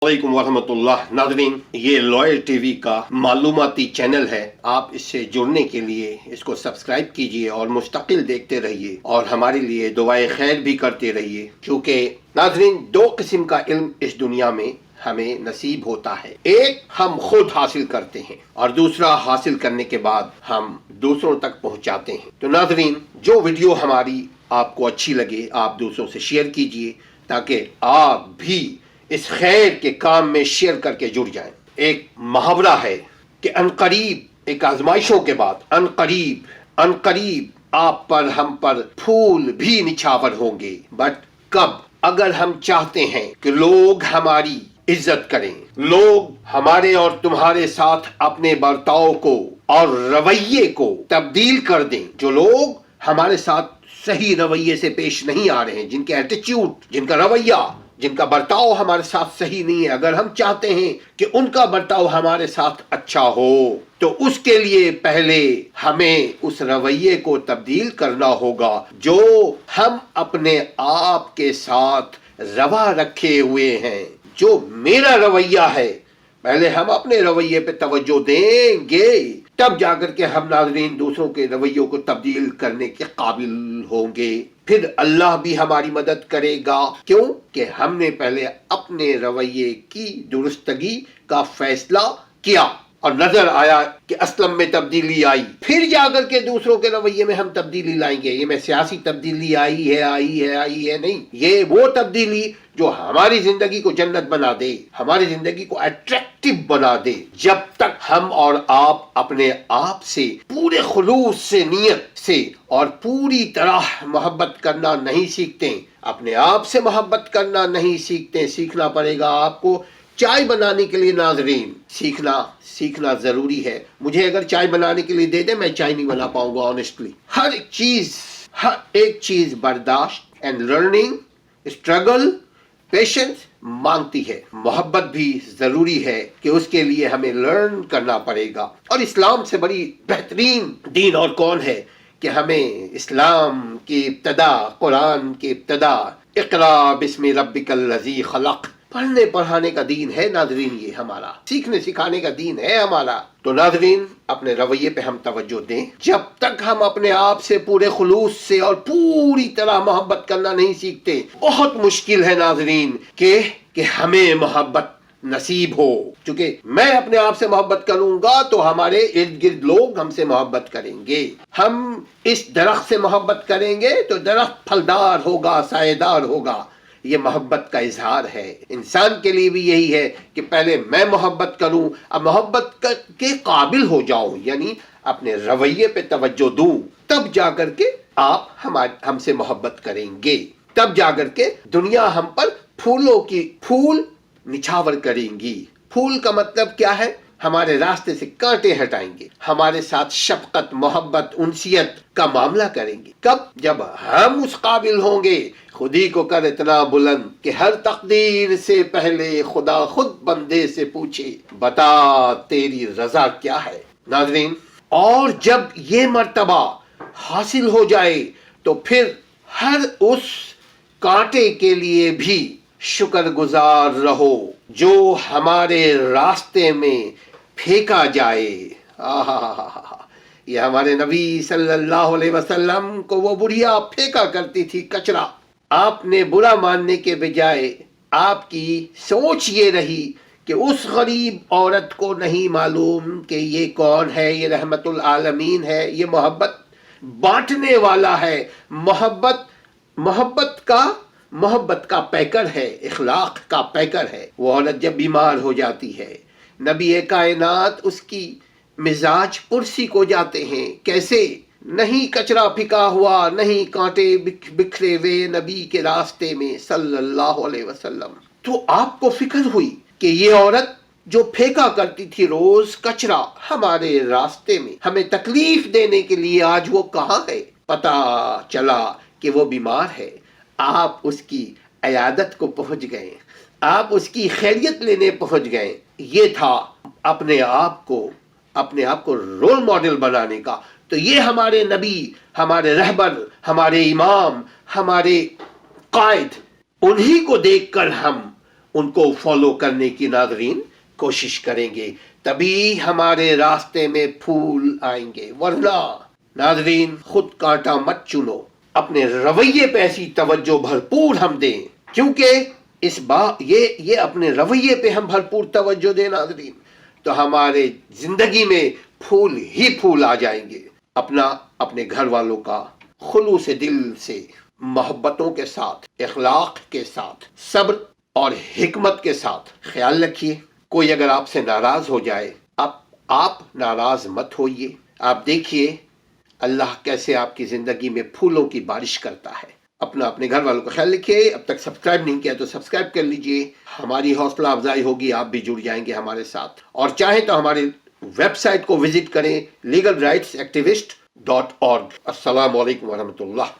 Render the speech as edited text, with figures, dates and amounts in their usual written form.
वालेकुम वरहमतुल्लाह। नाज़रीन, ये लॉयल टीवी का मालूमाती चैनल है। आप इससे जुड़ने के लिए इसको सब्सक्राइब कीजिए और मुस्तकिल देखते रहिए और हमारे लिए दुआए खैर भी करते रहिए, क्योंकि नाज़रीन दो किस्म का इल्म इस दुनिया में हमें नसीब होता है। एक हम खुद हासिल करते हैं और दूसरा हासिल करने के बाद हम दूसरों तक पहुंचाते हैं। तो नाज़रीन, जो वीडियो हमारी आपको अच्छी लगे आप दूसरों से शेयर कीजिए ताकि आप भी इस खैर के काम में शेयर करके जुड़ जाएं। एक मुहावरा है कि अनकरीब, एक आजमाइशों के बाद अनकरीब आप पर हम पर फूल भी निछावर होंगे। बट कब? अगर हम चाहते हैं कि लोग हमारी इज्जत करें, लोग हमारे और तुम्हारे साथ अपने बर्ताव को और रवैये को तब्दील कर दें। जो लोग हमारे साथ सही रवैये से पेश नहीं आ रहे हैं, जिनके एटीट्यूड, जिनका रवैया, जिनका बर्ताव हमारे साथ सही नहीं है, अगर हम चाहते हैं कि उनका बर्ताव हमारे साथ अच्छा हो तो उसके लिए पहले हमें उस रवैये को तब्दील करना होगा जो हम अपने आप के साथ रवा रखे हुए हैं। जो मेरा रवैया है, पहले हम अपने रवैये पे तवज्जो देंगे, तब जाकर के हम नाज़रीन दूसरों के रवैयों को तब्दील करने के काबिल होंगे। फिर अल्लाह भी हमारी मदद करेगा। क्यों? कि हमने पहले अपने रवैये की दुरुस्तगी का फैसला किया और नजर आया कि असलम में तब्दीली आई, फिर जाकर के दूसरों के रवैये में हम तब्दीली लाएंगे। ये में सियासी तब्दीली आई है नहीं, ये वो तब्दीली जो हमारी जिंदगी को जन्नत बना दे, हमारी जिंदगी को अट्रैक्टिव बना दे। जब तक हम और आप अपने आप से पूरे खुलूस से, नियत से और पूरी तरह मोहब्बत करना नहीं सीखते, अपने आप से मोहब्बत करना नहीं सीखते, सीखना पड़ेगा आपको। चाय बनाने के लिए नाज़रीन सीखना जरूरी है। मुझे अगर चाय बनाने के लिए दे दे, मैं चाय नहीं बना पाऊंगा ऑनेस्टली। हर एक चीज बर्दाश्त एंड लर्निंग, स्ट्रगल, पेशेंस मांगती है। मोहब्बत भी जरूरी है कि उसके लिए हमें लर्न करना पड़ेगा। और इस्लाम से बड़ी बेहतरीन दीन और कौन है कि हमें इस्लाम की इब्तदा, कुरान की इब्तदा इक़रा बिस्मि रब्बिकल लज़ी खलक़, पढ़ने पढ़ाने का दीन है नाज़रीन। ये हमारा सीखने सिखाने का दीन है हमारा। तो नाज़रीन, अपने रवैये पे हम तवज्जो दें। जब तक हम अपने आप से पूरे खुलूस से और पूरी तरह मोहब्बत करना नहीं सीखते, बहुत मुश्किल है नाज़रीन कि हमें मोहब्बत नसीब हो। क्योंकि मैं अपने आप से मोहब्बत करूंगा तो हमारे इर्द गिर्द लोग हमसे मोहब्बत करेंगे। हम इस दरख्त से मोहब्बत करेंगे तो दरख्त फलदार होगा, सायेदार होगा। ये मोहब्बत का इजहार है। इंसान के लिए भी यही है कि पहले मैं मोहब्बत करूं, अब मोहब्बत के काबिल हो जाऊं, यानी अपने रवैये पे तवज्जो दूं, तब जाकर के आप हमसे मोहब्बत करेंगे। तब जाकर के दुनिया हम पर फूल निछावर करेंगी। फूल का मतलब क्या है? हमारे रास्ते से कांटे हटाएंगे, हमारे साथ शफकत, मोहब्बत, उनसियत का मामला करेंगे। कब? जब हम उस काबिल होंगे। खुदी को कर इतना बुलंद कि हर तकदीर से पहले खुदा खुद बंदे से पूछे, बता तेरी रजा क्या है। नाज़रीन, और जब ये मर्तबा हासिल हो जाए तो फिर हर उस कांटे के लिए भी शुक्रगुजार रहो जो हमारे रास्ते में फेंका जाए। ये हमारे नबी सल्लल्लाहु अलैहि वसल्लम को वो बुढ़िया फेंका करती थी कचरा। आपने बुरा मानने के बजाय आपकी सोच ये रही कि उस गरीब औरत को नहीं मालूम कि ये कौन है, ये रहमतुल आलमीन है, ये मोहब्बत बांटने वाला है, मोहब्बत का पैकर है, इखलाक का पैकर है। वो औरत जब बीमार हो जाती है, नबी कायनात उसकी मिजाज पुरसी को जाते हैं। कैसे? नहीं कचरा फिका हुआ, नहीं कांटे बिखरे हुए नबी के रास्ते में सल्लल्लाहु अलैहि वसल्लम। तो आपको फिक्र हुई कि ये औरत जो फेंका करती थी रोज कचरा हमारे रास्ते में, हमें तकलीफ देने के लिए, आज वो कहाँ है? पता चला कि वो बीमार है। आप उसकी अयादत को पहुंच गए, आप उसकी खैरियत लेने पहुंच गए। ये था अपने आप को रोल मॉडल बनाने का। तो ये हमारे नबी, हमारे रहबर, हमारे इमाम, हमारे कायद, उन्हीं को देखकर हम ان کو فالو کرنے کی ناظرین کوشش کریں گے، تبھی ہمارے راستے میں پھول آئیں گے، ورنہ ناظرین خود کانٹا مت چنو، اپنے رویے پہ ایسی توجہ بھرپور ہم دیں، کیونکہ اس بات یہ اپنے رویے پہ ہم بھرپور توجہ دیں ناظرین تو ہمارے زندگی میں پھول ہی پھول آ جائیں گے۔ اپنے گھر والوں کا خلوص دل سے، محبتوں کے ساتھ، اخلاق کے ساتھ، صبر اور حکمت کے ساتھ خیال رکھیے۔ کوئی اگر آپ سے ناراض ہو جائے، آپ ناراض مت ہوئیے، آپ دیکھیے اللہ کیسے آپ کی زندگی میں پھولوں کی بارش کرتا ہے۔ اپنے گھر والوں کا خیال رکھیے۔ اب تک سبسکرائب نہیں کیا تو سبسکرائب کر لیجئے، ہماری حوصلہ افزائی ہوگی، آپ بھی جڑ جائیں گے ہمارے ساتھ، اور چاہیں تو ہمارے ویب سائٹ کو وزٹ کریں legalrightsactivist.org۔ السلام علیکم ورحمۃ اللہ۔